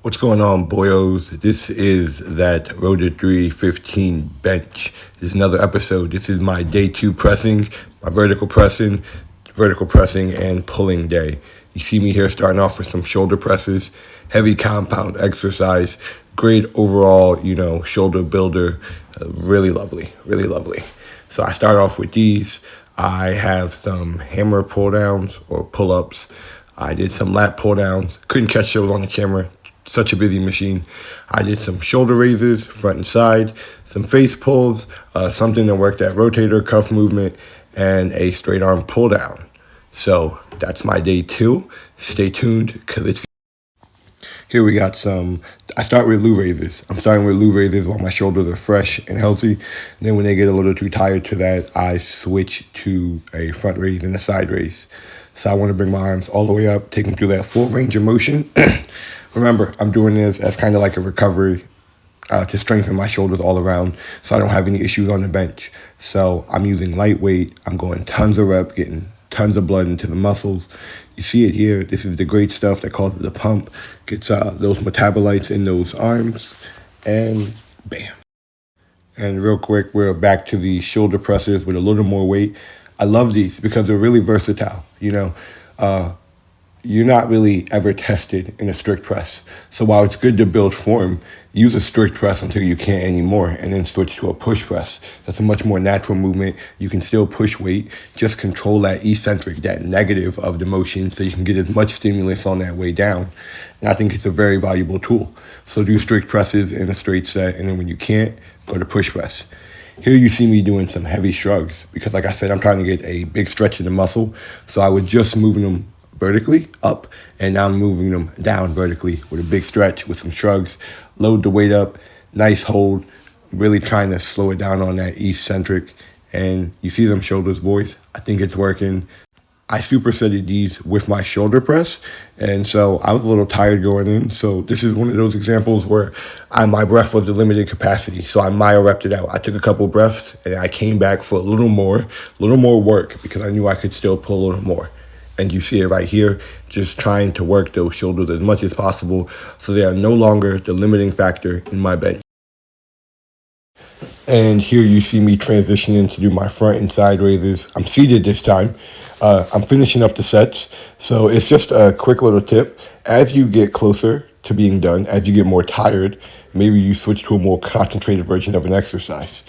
What's going on, boyos? This is that Rotator 315 bench. This is another episode. This is my day 2 pressing, my vertical pressing, and pulling day. You see me here starting off with some shoulder presses, heavy compound exercise, great overall, shoulder builder. Really lovely, really lovely. So I start off with these. I have some hammer pull downs or pull ups. I did some lat pull downs. Couldn't catch those on the camera. Such a busy machine. I did some shoulder raises, front and side, some face pulls, something that worked that rotator cuff movement, and a straight arm pull down. So that's my day 2. Stay tuned because it's here. We got some. I start with Lou raises. I'm starting with Lou raises while my shoulders are fresh and healthy. And then when they get a little too tired to that, I switch to a front raise and a side raise. So I want to bring my arms all the way up, take them through that full range of motion. Remember, I'm doing this as kind of like a recovery to strengthen my shoulders all around so I don't have any issues on the bench. So I'm using lightweight. I'm going tons of reps, getting tons of blood into the muscles. You see it here. This is the great stuff that causes the pump, gets those metabolites in those arms, and bam. And real quick, we're back to the shoulder presses with a little more weight. I love these because they're really versatile. You're not really ever tested in a strict press. So while it's good to build form, use a strict press until you can't anymore and then switch to a push press. That's a much more natural movement. You can still push weight, just control that eccentric, that negative of the motion so you can get as much stimulus on that way down. And I think it's a very valuable tool. So do strict presses in a straight set, and then when you can't, go to push press. Here you see me doing some heavy shrugs because, like I said, I'm trying to get a big stretch in the muscle. So I was just moving them vertically up, and now I'm moving them down vertically with a big stretch with some shrugs. Load the weight up, nice hold, really trying to slow it down on that eccentric. And you see them shoulders, boys. I think it's working. I supersetted these with my shoulder press, and so I was a little tired going in. So this is one of those examples where my breath was the limited capacity. So I myo-repped it out. I took a couple breaths, and I came back for a little more work because I knew I could still pull a little more. And you see it right here, just trying to work those shoulders as much as possible so they are no longer the limiting factor in my bench. And here you see me transitioning to do my front and side raises. I'm seated this time. I'm finishing up the sets. So it's just a quick little tip. As you get closer to being done, as you get more tired, maybe you switch to a more concentrated version of an exercise.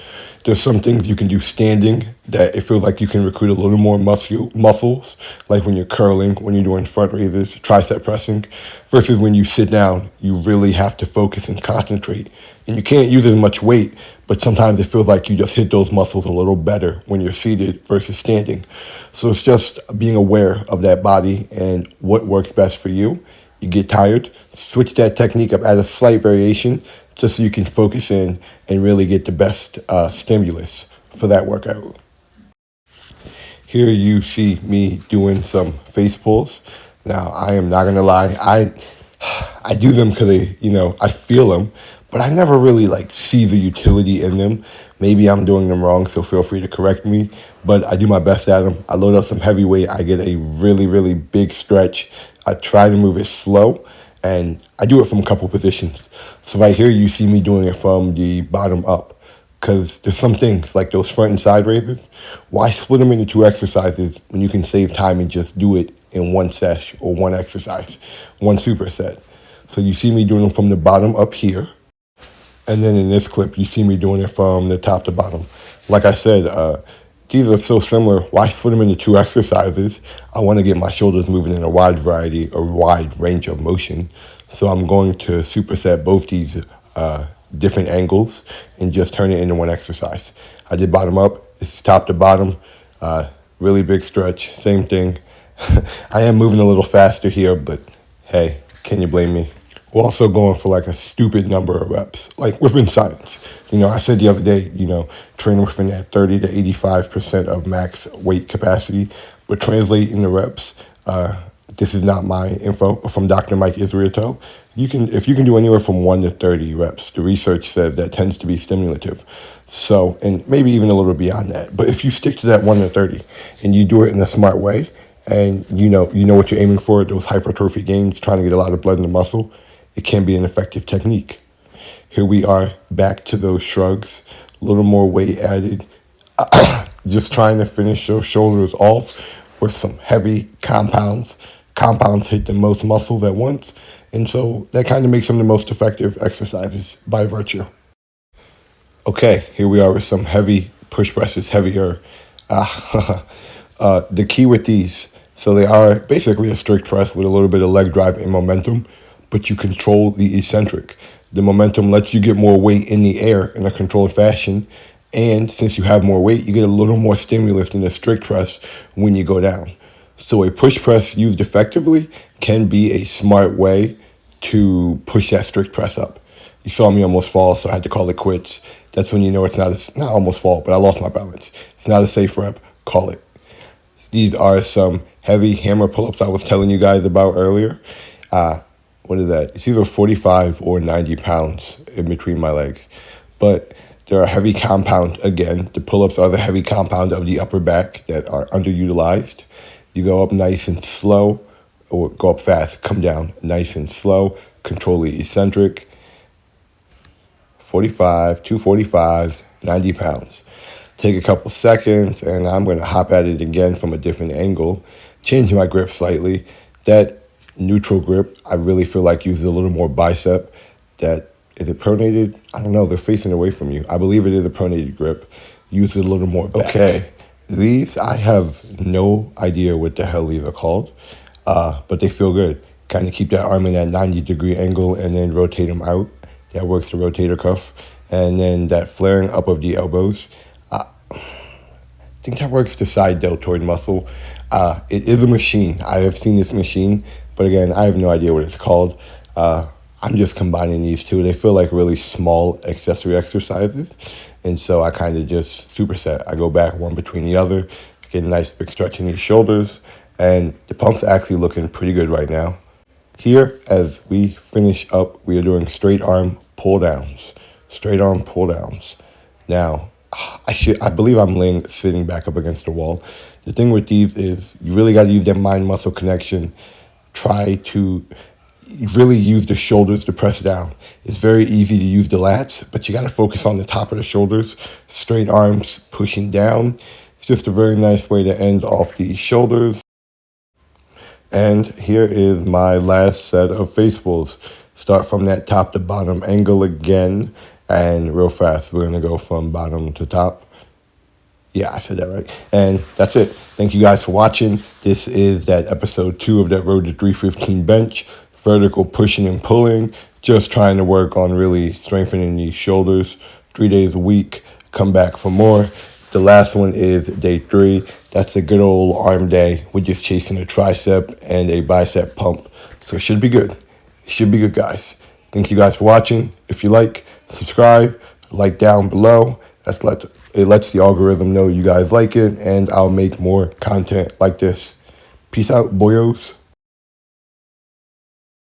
There's some things you can do standing that it feels like you can recruit a little more muscles, like when you're curling, when you're doing front raises, tricep pressing, versus when you sit down, you really have to focus and concentrate. And you can't use as much weight, but sometimes it feels like you just hit those muscles a little better when you're seated versus standing. So it's just being aware of that body and what works best for you. You get tired, switch that technique up, add a slight variation, just so you can focus in and really get the best stimulus for that workout. Here you see me doing some face pulls. Now, I am not gonna lie, I do them because I feel them, but I never really see the utility in them. Maybe I'm doing them wrong, so feel free to correct me. But I do my best at them. I load up some heavy weight. I get a really, really big stretch. I try to move it slow, and I do it from a couple positions. So right here, you see me doing it from the bottom up, because there's some things like those front and side raises. Why split them into 2 exercises when you can save time and just do it in one sesh or one exercise, one superset? So you see me doing them from the bottom up here. And then in this clip, you see me doing it from the top to bottom. Like I said, these are so similar. Why split them into 2 exercises? I want to get my shoulders moving in a wide range of motion. So I'm going to superset both these different angles and just turn it into one exercise. I did bottom up. It's top to bottom. Really big stretch. Same thing. I am moving a little faster here, but hey, can you blame me? We're also going for a stupid number of reps, within science. I said the other day, train within that 30 to 85% of max weight capacity, but translate into reps. This is not my info, but from Dr. Mike Israetel, if you can do anywhere from 1 to 30 reps, the research said that tends to be stimulative. So, and maybe even a little beyond that. But if you stick to that 1 to 30 and you do it in a smart way, and you know what you're aiming for, those hypertrophy gains, trying to get a lot of blood in the muscle, it can be an effective technique. Here we are back to those shrugs, a little more weight added, just trying to finish those shoulders off with some heavy compounds. Compounds hit the most muscles at once, and so that kind of makes them the most effective exercises by virtue. Okay, here we are with some heavy push presses, heavier. The key with these, so they are basically a strict press with a little bit of leg drive and momentum, but you control the eccentric. The momentum lets you get more weight in the air in a controlled fashion, and since you have more weight, you get a little more stimulus than a strict press when you go down. So a push press used effectively can be a smart way to push that strict press up. You saw me almost fall, so I had to call it quits. That's when you know it's not almost fall, but I lost my balance. It's not a safe rep. Call it. These are some heavy hammer pull-ups I was telling you guys about earlier. What is that? It's either 45 or 90 pounds in between my legs. But they're a heavy compound again. The pull-ups are the heavy compound of the upper back that are underutilized. You go up nice and slow, or go up fast, come down nice and slow, control the eccentric. 45, 245s, 90 pounds. Take a couple seconds, and I'm going to hop at it again from a different angle, change my grip slightly. That neutral grip, I really feel like uses a little more bicep. That, is it pronated? I don't know, they're facing away from you. I believe it is a pronated grip. Use it a little more back. Okay, these, I have no idea what the hell these are called, but they feel good. Kind of keep that arm in that 90-degree angle and then rotate them out. That works the rotator cuff. And then that flaring up of the elbows. I think that works the side deltoid muscle. It is a machine. I have seen this machine, but again, I have no idea what it's called. I'm just combining these two. They feel like really small accessory exercises. And so I kind of just superset. I go back one between the other, get a nice big stretch in these shoulders. And the pump's actually looking pretty good right now. Here, as we finish up, we are doing straight arm pull downs. Straight arm pull downs. Now, I believe I'm sitting back up against the wall. The thing with these is you really got to use that mind-muscle connection. Try to really use the shoulders to press down. It's very easy to use the lats, but you got to focus on the top of the shoulders. Straight arms pushing down. It's just a very nice way to end off these shoulders. And here is my last set of face pulls. Start from that top to bottom angle again. And real fast, we're going to go from bottom to top. Yeah, I said that right. And that's it. Thank you guys for watching. This is that episode 2 of that Road to 315 bench. Vertical pushing and pulling. Just trying to work on really strengthening these shoulders. 3 days a week. Come back for more. The last one is day 3. That's a good old arm day. We're just chasing a tricep and a bicep pump. So it should be good. It should be good, guys. Thank you guys for watching. If you like, subscribe, like down below. It lets the algorithm know you guys like it, and I'll make more content like this. Peace out, boyos.